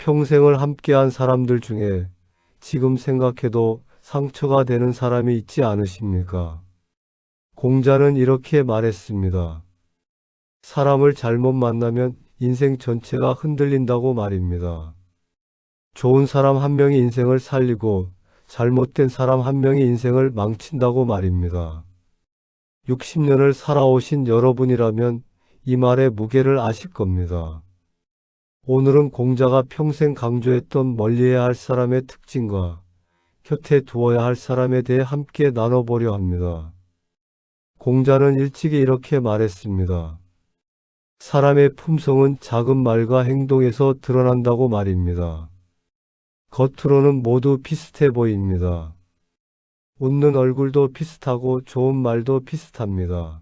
평생을 함께한 사람들 중에 지금 생각해도 상처가 되는 사람이 있지 않으십니까? 공자는 이렇게 말했습니다. 사람을 잘못 만나면 인생 전체가 흔들린다고 말입니다. 좋은 사람 한 명이 인생을 살리고 잘못된 사람 한 명이 인생을 망친다고 말입니다. 60년을 살아오신 여러분이라면 이 말의 무게를 아실 겁니다. 오늘은 공자가 평생 강조했던 멀리해야 할 사람의 특징과 곁에 두어야 할 사람에 대해 함께 나눠보려 합니다. 공자는 일찍이 이렇게 말했습니다. 사람의 품성은 작은 말과 행동에서 드러난다고 말입니다. 겉으로는 모두 비슷해 보입니다. 웃는 얼굴도 비슷하고 좋은 말도 비슷합니다.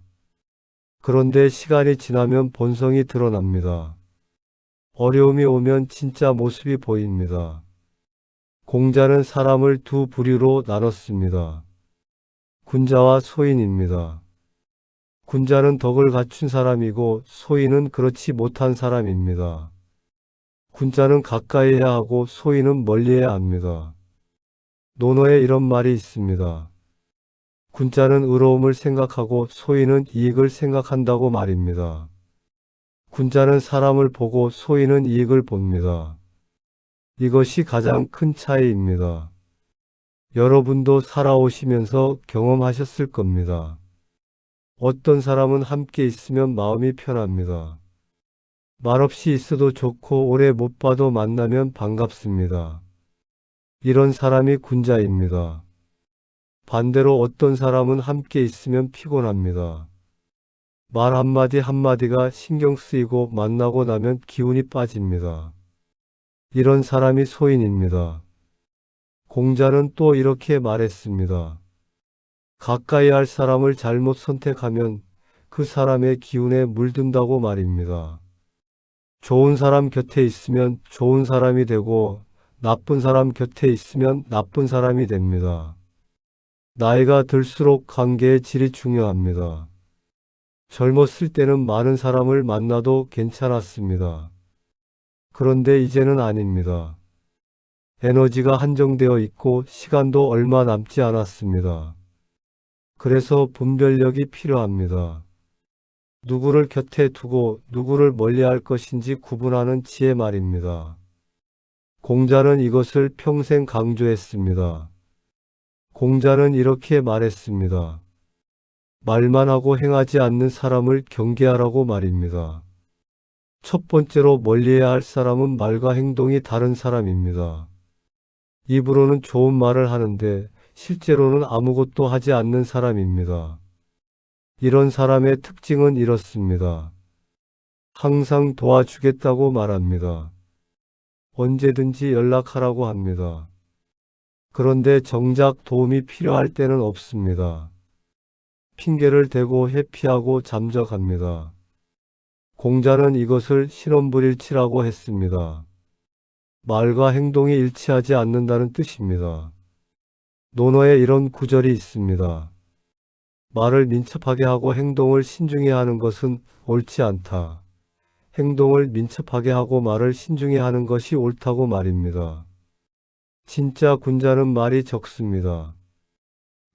그런데 시간이 지나면 본성이 드러납니다. 어려움이 오면 진짜 모습이 보입니다. 공자는 사람을 두 부류로 나눴습니다. 군자와 소인입니다. 군자는 덕을 갖춘 사람이고 소인은 그렇지 못한 사람입니다. 군자는 가까이 해야 하고 소인은 멀리해야 합니다. 논어에 이런 말이 있습니다. 군자는 의로움을 생각하고 소인은 이익을 생각한다고 말입니다. 군자는 사람을 보고 소인은 이익을 봅니다. 이것이 가장 큰 차이입니다. 여러분도 살아오시면서 경험하셨을 겁니다. 어떤 사람은 함께 있으면 마음이 편합니다. 말없이 있어도 좋고 오래 못 봐도 만나면 반갑습니다. 이런 사람이 군자입니다. 반대로 어떤 사람은 함께 있으면 피곤합니다. 말 한마디 한마디가 신경 쓰이고 만나고 나면 기운이 빠집니다. 이런 사람이 소인입니다. 공자는 또 이렇게 말했습니다. 가까이 할 사람을 잘못 선택하면 그 사람의 기운에 물든다고 말입니다. 좋은 사람 곁에 있으면 좋은 사람이 되고 나쁜 사람 곁에 있으면 나쁜 사람이 됩니다. 나이가 들수록 관계의 질이 중요합니다. 젊었을 때는 많은 사람을 만나도 괜찮았습니다. 그런데 이제는 아닙니다. 에너지가 한정되어 있고 시간도 얼마 남지 않았습니다. 그래서 분별력이 필요합니다. 누구를 곁에 두고 누구를 멀리할 것인지 구분하는 지혜 말입니다. 공자는 이것을 평생 강조했습니다. 공자는 이렇게 말했습니다. 말만 하고 행하지 않는 사람을 경계하라고 말입니다. 첫 번째로 멀리해야 할 사람은 말과 행동이 다른 사람입니다. 입으로는 좋은 말을 하는데 실제로는 아무것도 하지 않는 사람입니다. 이런 사람의 특징은 이렇습니다. 항상 도와주겠다고 말합니다. 언제든지 연락하라고 합니다. 그런데 정작 도움이 필요할 때는 없습니다. 핑계를 대고 회피하고 잠적합니다. 공자는 이것을 신원불일치라고 했습니다. 말과 행동이 일치하지 않는다는 뜻입니다. 논어에 이런 구절이 있습니다. 말을 민첩하게 하고 행동을 신중히 하는 것은 옳지 않다. 행동을 민첩하게 하고 말을 신중히 하는 것이 옳다고 말입니다. 진짜 군자는 말이 적습니다.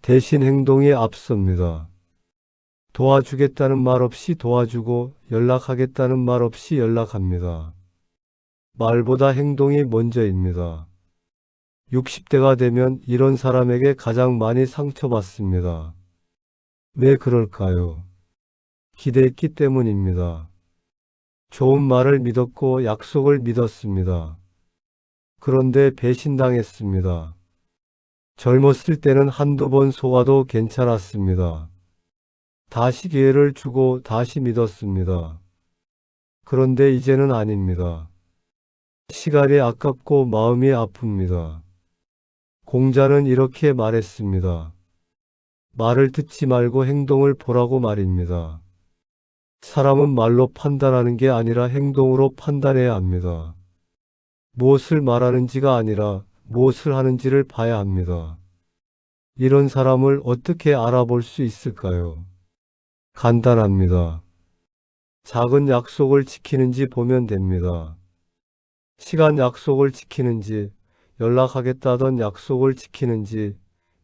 대신 행동이 앞섭니다. 도와주겠다는 말 없이 도와주고 연락하겠다는 말 없이 연락합니다. 말보다 행동이 먼저입니다. 60대가 되면 이런 사람에게 가장 많이 상처받습니다. 왜 그럴까요? 기대했기 때문입니다. 좋은 말을 믿었고 약속을 믿었습니다. 그런데 배신당했습니다. 젊었을 때는 한두 번 속아도 괜찮았습니다. 다시 기회를 주고 다시 믿었습니다. 그런데 이제는 아닙니다. 시간이 아깝고 마음이 아픕니다. 공자는 이렇게 말했습니다. 말을 듣지 말고 행동을 보라고 말입니다. 사람은 말로 판단하는 게 아니라 행동으로 판단해야 합니다. 무엇을 말하는지가 아니라 무엇을 하는지를 봐야 합니다. 이런 사람을 어떻게 알아볼 수 있을까요? 간단합니다. 작은 약속을 지키는지 보면 됩니다. 시간 약속을 지키는지, 연락하겠다던 약속을 지키는지,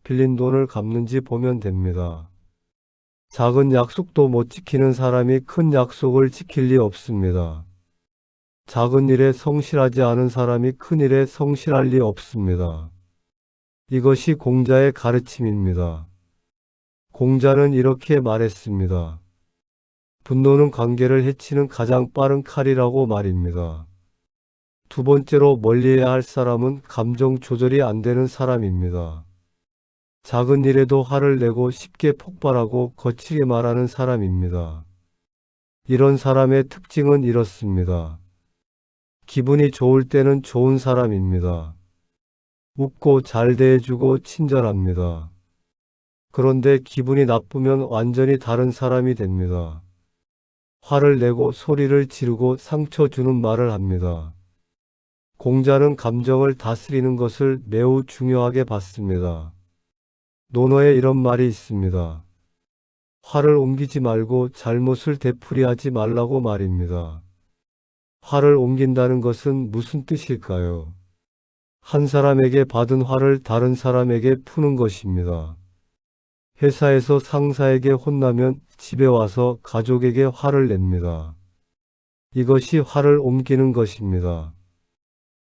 빌린 돈을 갚는지 보면 됩니다. 작은 약속도 못 지키는 사람이 큰 약속을 지킬 리 없습니다. 작은 일에 성실하지 않은 사람이 큰 일에 성실할 리 없습니다. 이것이 공자의 가르침입니다. 공자는 이렇게 말했습니다. 분노는 관계를 해치는 가장 빠른 칼이라고 말입니다. 두 번째로 멀리해야 할 사람은 감정 조절이 안 되는 사람입니다. 작은 일에도 화를 내고 쉽게 폭발하고 거칠게 말하는 사람입니다. 이런 사람의 특징은 이렇습니다. 기분이 좋을 때는 좋은 사람입니다. 웃고 잘 대해주고 친절합니다. 그런데 기분이 나쁘면 완전히 다른 사람이 됩니다. 화를 내고 소리를 지르고 상처 주는 말을 합니다. 공자는 감정을 다스리는 것을 매우 중요하게 봤습니다. 논어에 이런 말이 있습니다. 화를 옮기지 말고 잘못을 되풀이하지 말라고 말입니다. 화를 옮긴다는 것은 무슨 뜻일까요? 한 사람에게 받은 화를 다른 사람에게 푸는 것입니다. 회사에서 상사에게 혼나면 집에 와서 가족에게 화를 냅니다. 이것이 화를 옮기는 것입니다.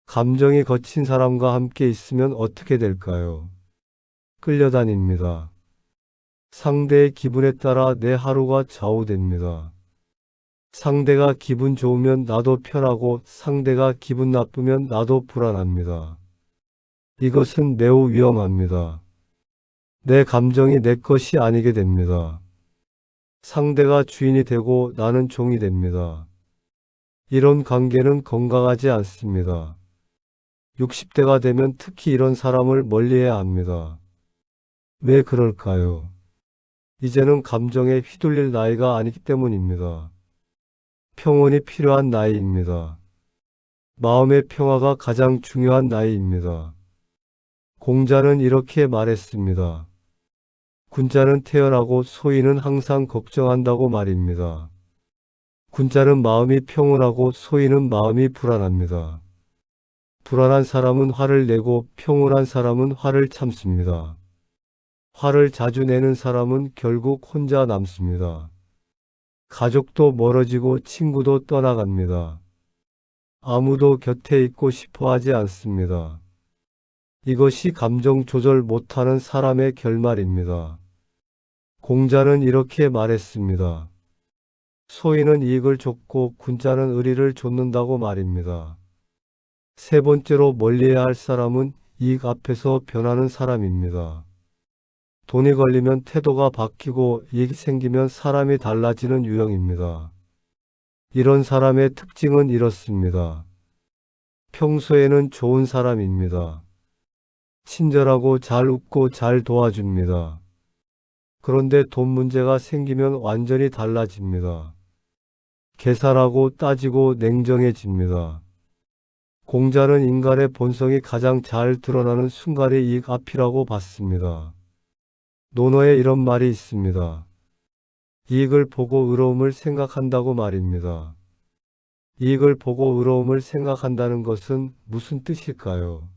감정이 거친 사람과 함께 있으면 어떻게 될까요? 끌려다닙니다. 상대의 기분에 따라 내 하루가 좌우됩니다. 상대가 기분 좋으면 나도 편하고 상대가 기분 나쁘면 나도 불안합니다. 이것은 매우 위험합니다. 내 감정이 내 것이 아니게 됩니다. 상대가 주인이 되고 나는 종이 됩니다. 이런 관계는 건강하지 않습니다. 60대가 되면 특히 이런 사람을 멀리해야 합니다. 왜 그럴까요? 이제는 감정에 휘둘릴 나이가 아니기 때문입니다. 평온이 필요한 나이입니다. 마음의 평화가 가장 중요한 나이입니다. 공자는 이렇게 말했습니다. 군자는 태연하고 소인은 항상 걱정한다고 말입니다. 군자는 마음이 평온하고 소인은 마음이 불안합니다. 불안한 사람은 화를 내고 평온한 사람은 화를 참습니다. 화를 자주 내는 사람은 결국 혼자 남습니다. 가족도 멀어지고 친구도 떠나갑니다. 아무도 곁에 있고 싶어 하지 않습니다. 이것이 감정 조절 못하는 사람의 결말입니다. 공자는 이렇게 말했습니다. 소인은 이익을 줬고 군자는 의리를 좇는다고 말입니다. 세 번째로 멀리해야 할 사람은 이익 앞에서 변하는 사람입니다. 돈이 걸리면 태도가 바뀌고 이익이 생기면 사람이 달라지는 유형입니다. 이런 사람의 특징은 이렇습니다. 평소에는 좋은 사람입니다. 친절하고 잘 웃고 잘 도와줍니다. 그런데 돈 문제가 생기면 완전히 달라집니다. 계산하고 따지고 냉정해집니다. 공자는 인간의 본성이 가장 잘 드러나는 순간의 이익 앞이라고 봤습니다. 논어에 이런 말이 있습니다. 이익을 보고 의로움을 생각한다고 말입니다. 이익을 보고 의로움을 생각한다는 것은 무슨 뜻일까요?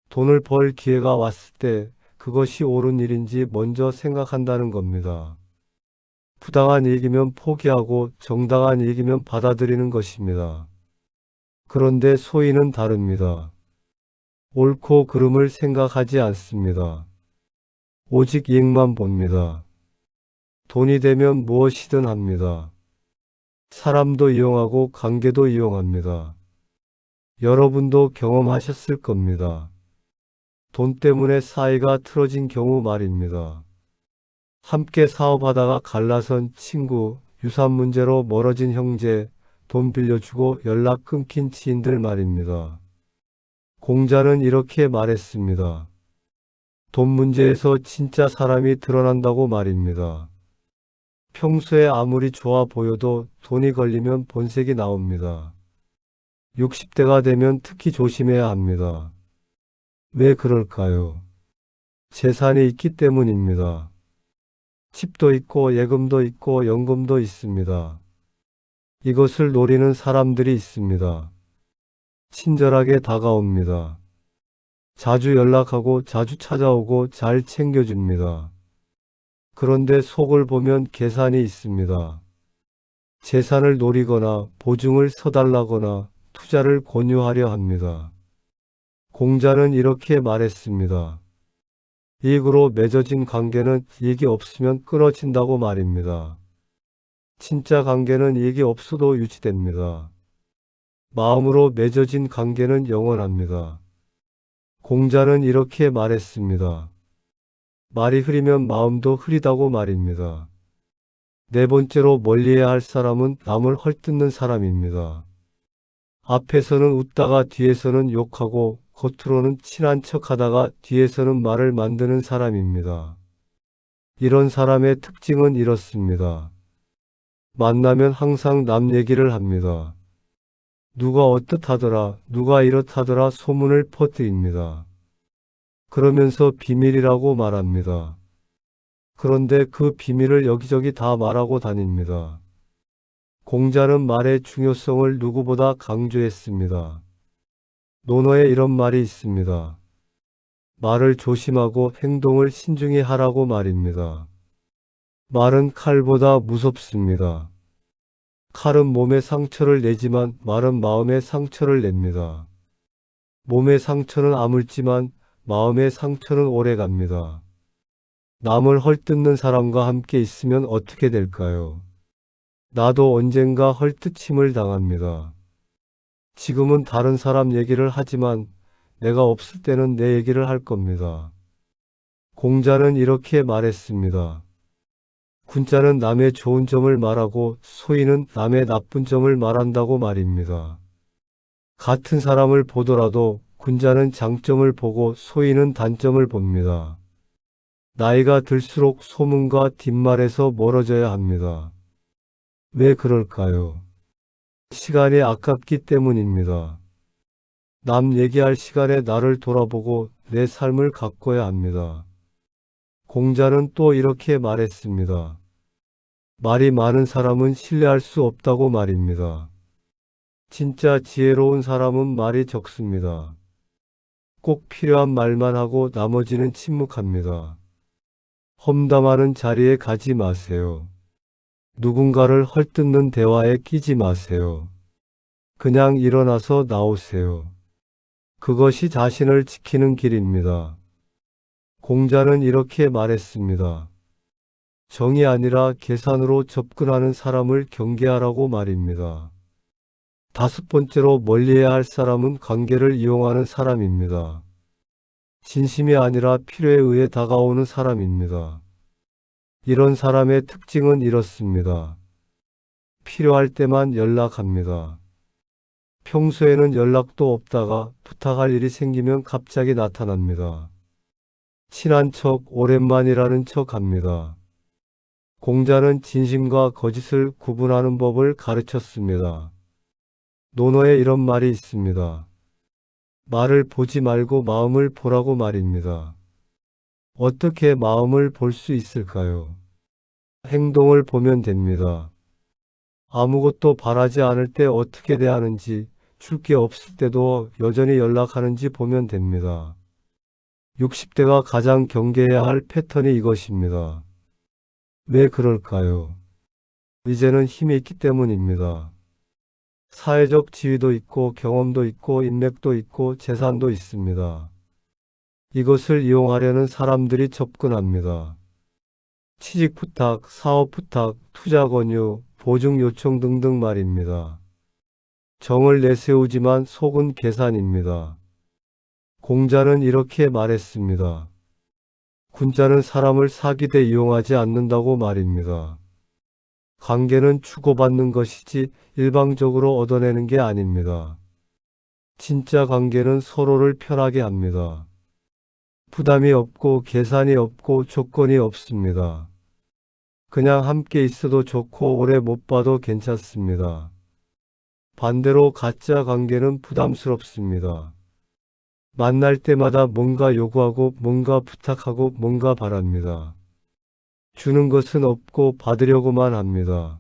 돈을 벌 기회가 왔을 때 그것이 옳은 일인지 먼저 생각한다는 겁니다. 부당한 이익이면 포기하고 정당한 이익이면 받아들이는 것입니다. 그런데 소인은 다릅니다. 옳고 그름을 생각하지 않습니다. 오직 이익만 봅니다. 돈이 되면 무엇이든 합니다. 사람도 이용하고 관계도 이용합니다. 여러분도 경험하셨을 겁니다. 돈 때문에 사이가 틀어진 경우 말입니다. 함께 사업하다가 갈라선 친구, 유산 문제로 멀어진 형제, 돈 빌려주고 연락 끊긴 지인들 말입니다. 공자는 이렇게 말했습니다. 돈 문제에서 진짜 사람이 드러난다고 말입니다. 평소에 아무리 좋아 보여도 돈이 걸리면 본색이 나옵니다. 60대가 되면 특히 조심해야 합니다. 왜 그럴까요? 재산이 있기 때문입니다. 집도 있고 예금도 있고 연금도 있습니다. 이것을 노리는 사람들이 있습니다. 친절하게 다가옵니다. 자주 연락하고 자주 찾아오고 잘 챙겨줍니다. 그런데 속을 보면 계산이 있습니다. 재산을 노리거나 보증을 서달라거나 투자를 권유하려 합니다. 공자는 이렇게 말했습니다. 이익으로 맺어진 관계는 이익이 없으면 끊어진다고 말입니다. 진짜 관계는 이익이 없어도 유지됩니다. 마음으로 맺어진 관계는 영원합니다. 공자는 이렇게 말했습니다. 말이 흐리면 마음도 흐리다고 말입니다. 네 번째로 멀리해야 할 사람은 남을 헐뜯는 사람입니다. 앞에서는 웃다가 뒤에서는 욕하고 겉으로는 친한 척하다가 뒤에서는 말을 만드는 사람입니다. 이런 사람의 특징은 이렇습니다. 만나면 항상 남 얘기를 합니다. 누가 어떻하더라, 누가 이렇다더라 소문을 퍼뜨립니다. 그러면서 비밀이라고 말합니다. 그런데 그 비밀을 여기저기 다 말하고 다닙니다. 공자는 말의 중요성을 누구보다 강조했습니다. 논어에 이런 말이 있습니다. 말을 조심하고 행동을 신중히 하라고 말입니다. 말은 칼보다 무섭습니다. 칼은 몸에 상처를 내지만 말은 마음에 상처를 냅니다. 몸의 상처는 아물지만 마음의 상처는 오래갑니다. 남을 헐뜯는 사람과 함께 있으면 어떻게 될까요? 나도 언젠가 헐뜯힘을 당합니다. 지금은 다른 사람 얘기를 하지만 내가 없을 때는 내 얘기를 할 겁니다. 공자는 이렇게 말했습니다. 군자는 남의 좋은 점을 말하고 소인은 남의 나쁜 점을 말한다고 말입니다. 같은 사람을 보더라도 군자는 장점을 보고 소인은 단점을 봅니다. 나이가 들수록 소문과 뒷말에서 멀어져야 합니다. 왜 그럴까요? 시간이 아깝기 때문입니다. 남 얘기할 시간에 나를 돌아보고 내 삶을 가꿔야 합니다. 공자는 또 이렇게 말했습니다. 말이 많은 사람은 신뢰할 수 없다고 말입니다. 진짜 지혜로운 사람은 말이 적습니다. 꼭 필요한 말만 하고 나머지는 침묵합니다. 험담하는 자리에 가지 마세요. 누군가를 헐뜯는 대화에 끼지 마세요. 그냥 일어나서 나오세요. 그것이 자신을 지키는 길입니다. 공자는 이렇게 말했습니다. 정이 아니라 계산으로 접근하는 사람을 경계하라고 말입니다. 다섯 번째로 멀리해야 할 사람은 관계를 이용하는 사람입니다. 진심이 아니라 필요에 의해 다가오는 사람입니다. 이런 사람의 특징은 이렇습니다. 필요할 때만 연락합니다. 평소에는 연락도 없다가 부탁할 일이 생기면 갑자기 나타납니다. 친한 척, 오랜만이라는 척 합니다. 공자는 진심과 거짓을 구분하는 법을 가르쳤습니다. 논어에 이런 말이 있습니다. 말을 보지 말고 마음을 보라고 말입니다. 어떻게 마음을 볼 수 있을까요? 행동을 보면 됩니다. 아무것도 바라지 않을 때 어떻게 대하는지, 줄 게 없을 때도 여전히 연락하는지 보면 됩니다. 60대가 가장 경계해야 할 패턴이 이것입니다. 왜 그럴까요? 이제는 힘이 있기 때문입니다. 사회적 지위도 있고 경험도 있고 인맥도 있고 재산도 있습니다. 이것을 이용하려는 사람들이 접근합니다. 취직 부탁, 사업 부탁, 투자 권유, 보증 요청 등등 말입니다. 정을 내세우지만 속은 계산입니다. 공자는 이렇게 말했습니다. 군자는 사람을 사귀되 이용하지 않는다고 말입니다. 관계는 주고받는 것이지 일방적으로 얻어내는 게 아닙니다. 진짜 관계는 서로를 편하게 합니다. 부담이 없고 계산이 없고 조건이 없습니다. 그냥 함께 있어도 좋고 오래 못 봐도 괜찮습니다. 반대로 가짜 관계는 부담스럽습니다. 만날 때마다 뭔가 요구하고 뭔가 부탁하고 뭔가 바랍니다. 주는 것은 없고 받으려고만 합니다.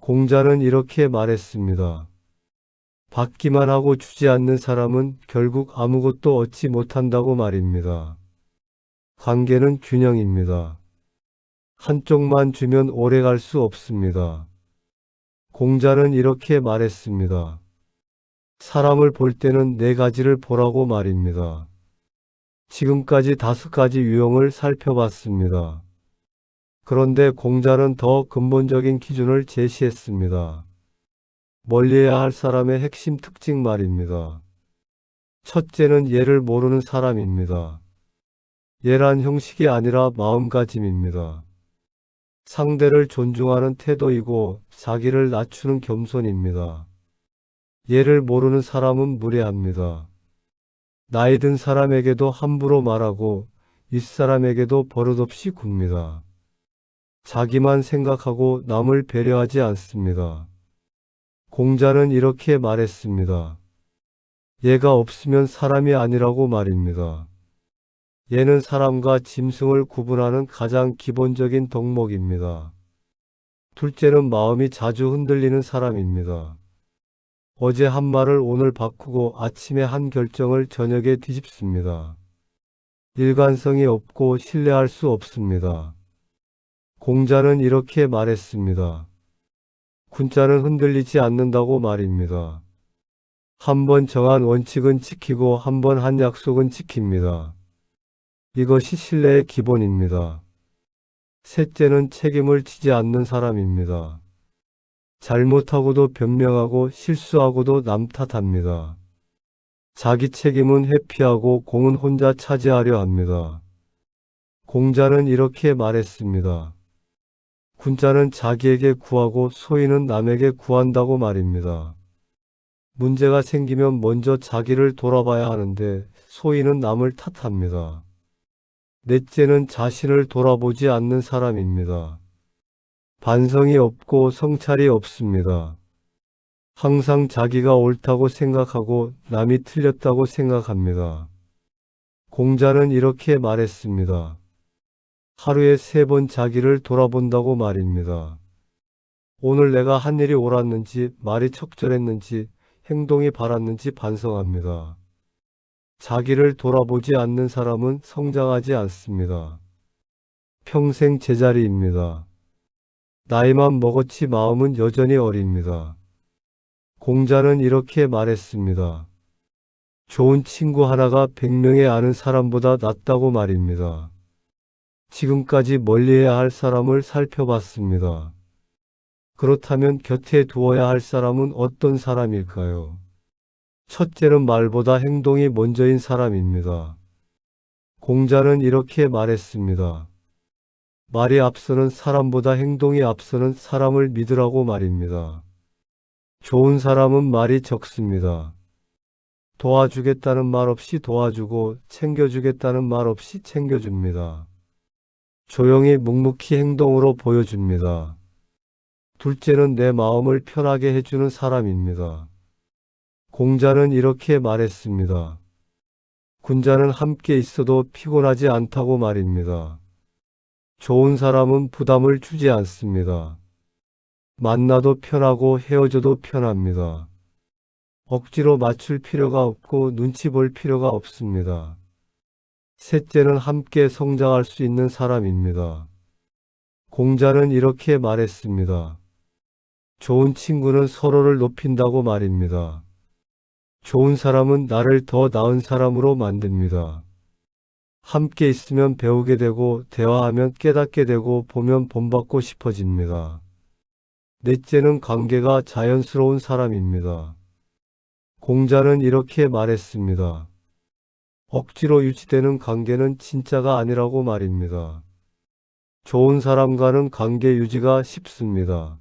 공자는 이렇게 말했습니다. 받기만 하고 주지 않는 사람은 결국 아무것도 얻지 못한다고 말입니다. 관계는 균형입니다. 한쪽만 주면 오래 갈 수 없습니다. 공자는 이렇게 말했습니다. 사람을 볼 때는 네 가지를 보라고 말입니다. 지금까지 5가지 유형을 살펴봤습니다. 그런데 공자는 더 근본적인 기준을 제시했습니다. 멀리해야 할 사람의 핵심 특징 말입니다. 첫째는 예를 모르는 사람입니다. 예란 형식이 아니라 마음가짐입니다. 상대를 존중하는 태도이고 자기를 낮추는 겸손입니다. 예를 모르는 사람은 무례합니다. 나이 든 사람에게도 함부로 말하고 윗사람에게도 버릇없이 굽니다. 자기만 생각하고 남을 배려하지 않습니다. 공자는 이렇게 말했습니다. 예가 없으면 사람이 아니라고 말입니다. 예는 사람과 짐승을 구분하는 가장 기본적인 덕목입니다. 둘째는 마음이 자주 흔들리는 사람입니다. 어제 한 말을 오늘 바꾸고 아침에 한 결정을 저녁에 뒤집습니다. 일관성이 없고 신뢰할 수 없습니다. 공자는 이렇게 말했습니다. 군자는 흔들리지 않는다고 말입니다. 한 번 정한 원칙은 지키고 한 번 한 약속은 지킵니다. 이것이 신뢰의 기본입니다. 셋째는 책임을 지지 않는 사람입니다. 잘못하고도 변명하고 실수하고도 남 탓합니다. 자기 책임은 회피하고 공은 혼자 차지하려 합니다. 공자는 이렇게 말했습니다. 군자는 자기에게 구하고 소인은 남에게 구한다고 말입니다. 문제가 생기면 먼저 자기를 돌아봐야 하는데 소인은 남을 탓합니다. 넷째는 자신을 돌아보지 않는 사람입니다. 반성이 없고 성찰이 없습니다. 항상 자기가 옳다고 생각하고 남이 틀렸다고 생각합니다. 공자는 이렇게 말했습니다. 하루에 3번 자기를 돌아본다고 말입니다. 오늘 내가 한 일이 옳았는지, 말이 적절했는지, 행동이 바랐는지 반성합니다. 자기를 돌아보지 않는 사람은 성장하지 않습니다. 평생 제자리입니다. 나이만 먹었지 마음은 여전히 어립니다. 공자는 이렇게 말했습니다. 좋은 친구 하나가 100명의 아는 사람보다 낫다고 말입니다. 지금까지 멀리해야 할 사람을 살펴봤습니다. 그렇다면 곁에 두어야 할 사람은 어떤 사람일까요? 첫째는 말보다 행동이 먼저인 사람입니다. 공자는 이렇게 말했습니다. 말이 앞서는 사람보다 행동이 앞서는 사람을 믿으라고 말입니다. 좋은 사람은 말이 적습니다. 도와주겠다는 말 없이 도와주고 챙겨주겠다는 말 없이 챙겨줍니다. 조용히 묵묵히 행동으로 보여줍니다. 둘째는 내 마음을 편하게 해주는 사람입니다. 공자는 이렇게 말했습니다. 군자는 함께 있어도 피곤하지 않다고 말입니다. 좋은 사람은 부담을 주지 않습니다. 만나도 편하고 헤어져도 편합니다. 억지로 맞출 필요가 없고 눈치 볼 필요가 없습니다. 셋째는 함께 성장할 수 있는 사람입니다. 공자는 이렇게 말했습니다. 좋은 친구는 서로를 높인다고 말입니다. 좋은 사람은 나를 더 나은 사람으로 만듭니다. 함께 있으면 배우게 되고 대화하면 깨닫게 되고 보면 본받고 싶어집니다. 넷째는 관계가 자연스러운 사람입니다. 공자는 이렇게 말했습니다. 억지로 유지되는 관계는 진짜가 아니라고 말입니다. 좋은 사람과는 관계 유지가 쉽습니다.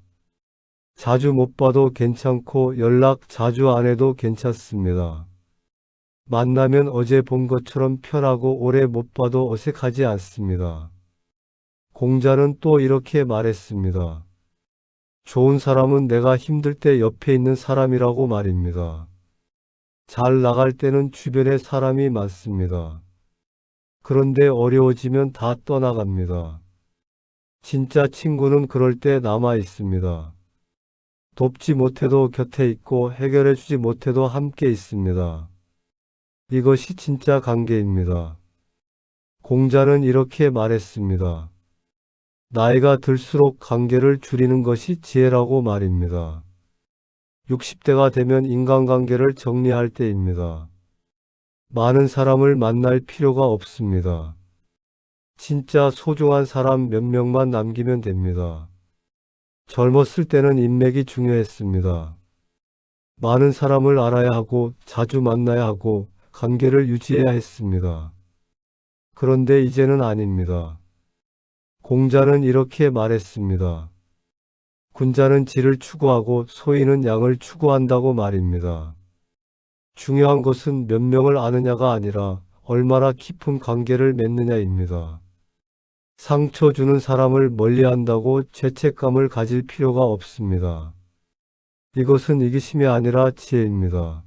자주 못 봐도 괜찮고 연락 자주 안 해도 괜찮습니다. 만나면 어제 본 것처럼 편하고 오래 못 봐도 어색하지 않습니다. 공자는 또 이렇게 말했습니다. 좋은 사람은 내가 힘들 때 옆에 있는 사람이라고 말입니다. 잘 나갈 때는 주변에 사람이 많습니다. 그런데 어려워지면 다 떠나갑니다. 진짜 친구는 그럴 때 남아 있습니다. 돕지 못해도 곁에 있고 해결해주지 못해도 함께 있습니다. 이것이 진짜 관계입니다. 공자는 이렇게 말했습니다. 나이가 들수록 관계를 줄이는 것이 지혜라고 말입니다. 60대가 되면 인간관계를 정리할 때입니다. 많은 사람을 만날 필요가 없습니다. 진짜 소중한 사람 몇 명만 남기면 됩니다. 젊었을 때는 인맥이 중요했습니다. 많은 사람을 알아야 하고 자주 만나야 하고 관계를 유지해야 했습니다. 그런데 이제는 아닙니다. 공자는 이렇게 말했습니다. 군자는 질을 추구하고 소인은 양을 추구한다고 말입니다. 중요한 것은 몇 명을 아느냐가 아니라 얼마나 깊은 관계를 맺느냐입니다. 상처 주는 사람을 멀리한다고 죄책감을 가질 필요가 없습니다. 이것은 이기심이 아니라 지혜입니다.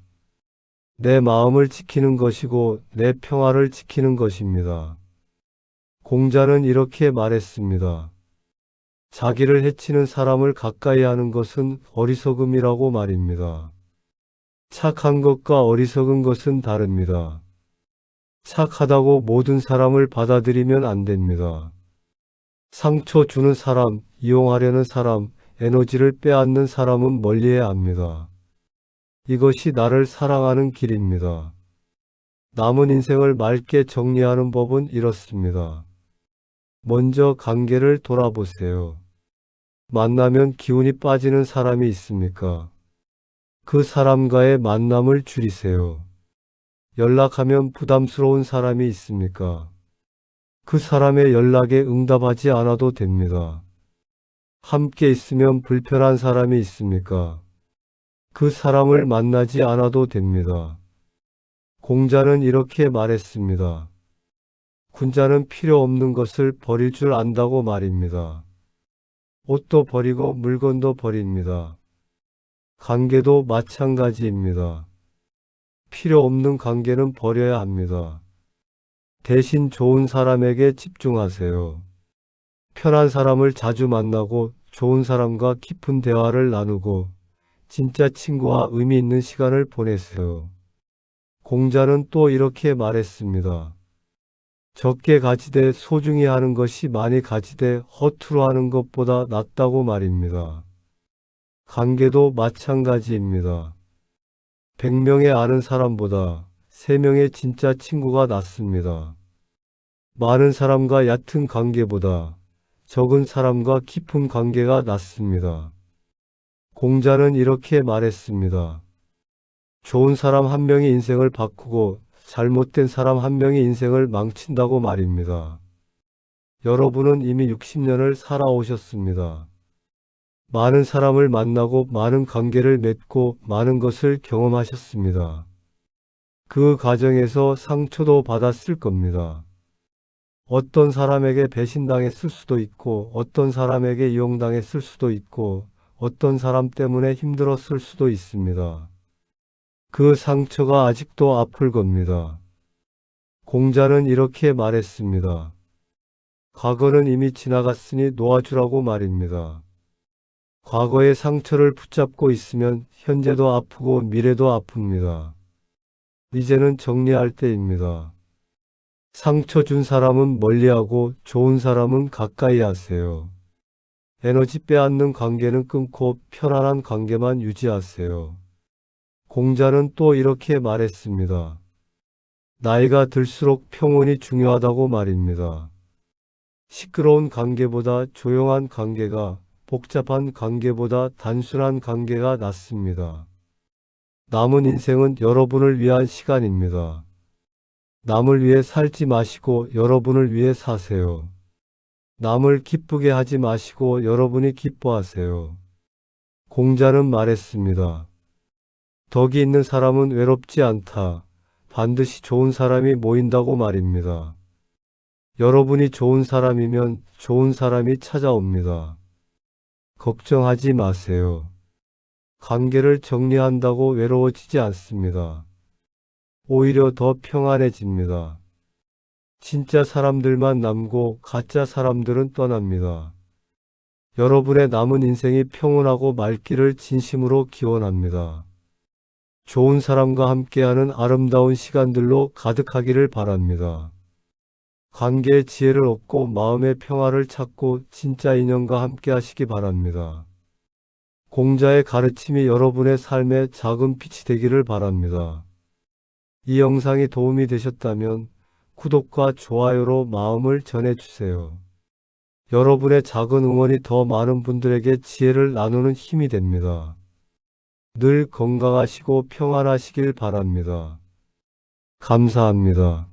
내 마음을 지키는 것이고 내 평화를 지키는 것입니다. 공자는 이렇게 말했습니다. 자기를 해치는 사람을 가까이 하는 것은 어리석음이라고 말입니다. 착한 것과 어리석은 것은 다릅니다. 착하다고 모든 사람을 받아들이면 안 됩니다. 상처 주는 사람, 이용하려는 사람, 에너지를 빼앗는 사람은 멀리해야 합니다. 이것이 나를 사랑하는 길입니다. 남은 인생을 맑게 정리하는 법은 이렇습니다. 먼저 관계를 돌아보세요. 만나면 기운이 빠지는 사람이 있습니까? 그 사람과의 만남을 줄이세요. 연락하면 부담스러운 사람이 있습니까? 그 사람의 연락에 응답하지 않아도 됩니다. 함께 있으면 불편한 사람이 있습니까? 그 사람을 만나지 않아도 됩니다. 공자는 이렇게 말했습니다. 군자는 필요 없는 것을 버릴 줄 안다고 말입니다. 옷도 버리고 물건도 버립니다. 관계도 마찬가지입니다. 필요 없는 관계는 버려야 합니다. 대신 좋은 사람에게 집중하세요. 편한 사람을 자주 만나고 좋은 사람과 깊은 대화를 나누고 진짜 친구와 의미 있는 시간을 보내세요. 공자는 또 이렇게 말했습니다. 적게 가지되 소중히 하는 것이 많이 가지되 허투루 하는 것보다 낫다고 말입니다. 관계도 마찬가지입니다. 100명의 아는 사람보다 3명의 진짜 친구가 낫습니다. 많은 사람과 얕은 관계보다 적은 사람과 깊은 관계가 낫습니다. 공자는 이렇게 말했습니다. 좋은 사람 한 명이 인생을 바꾸고 잘못된 사람 한 명이 인생을 망친다고 말입니다. 여러분은 이미 60년을 살아오셨습니다. 많은 사람을 만나고 많은 관계를 맺고 많은 것을 경험하셨습니다. 그 과정에서 상처도 받았을 겁니다. 어떤 사람에게 배신당했을 수도 있고 어떤 사람에게 이용당했을 수도 있고 어떤 사람 때문에 힘들었을 수도 있습니다. 그 상처가 아직도 아플 겁니다. 공자는 이렇게 말했습니다. 과거는 이미 지나갔으니 놓아주라고 말입니다. 과거의 상처를 붙잡고 있으면 현재도 아프고 미래도 아픕니다. 이제는 정리할 때입니다. 상처 준 사람은 멀리하고 좋은 사람은 가까이 하세요. 에너지 빼앗는 관계는 끊고 편안한 관계만 유지하세요. 공자는 또 이렇게 말했습니다. 나이가 들수록 평온이 중요하다고 말입니다. 시끄러운 관계보다 조용한 관계가, 복잡한 관계보다 단순한 관계가 낫습니다. 남은 인생은 여러분을 위한 시간입니다. 남을 위해 살지 마시고 여러분을 위해 사세요. 남을 기쁘게 하지 마시고 여러분이 기뻐하세요. 공자는 말했습니다. 덕이 있는 사람은 외롭지 않다. 반드시 좋은 사람이 모인다고 말입니다. 여러분이 좋은 사람이면 좋은 사람이 찾아옵니다. 걱정하지 마세요. 관계를 정리한다고 외로워지지 않습니다. 오히려 더 평안해집니다. 진짜 사람들만 남고 가짜 사람들은 떠납니다. 여러분의 남은 인생이 평온하고 맑기를 진심으로 기원합니다. 좋은 사람과 함께하는 아름다운 시간들로 가득하기를 바랍니다. 관계의 지혜를 얻고 마음의 평화를 찾고 진짜 인연과 함께 하시기 바랍니다. 공자의 가르침이 여러분의 삶에 작은 빛이 되기를 바랍니다. 이 영상이 도움이 되셨다면 구독과 좋아요로 마음을 전해주세요. 여러분의 작은 응원이 더 많은 분들에게 지혜를 나누는 힘이 됩니다. 늘 건강하시고 평안하시길 바랍니다. 감사합니다.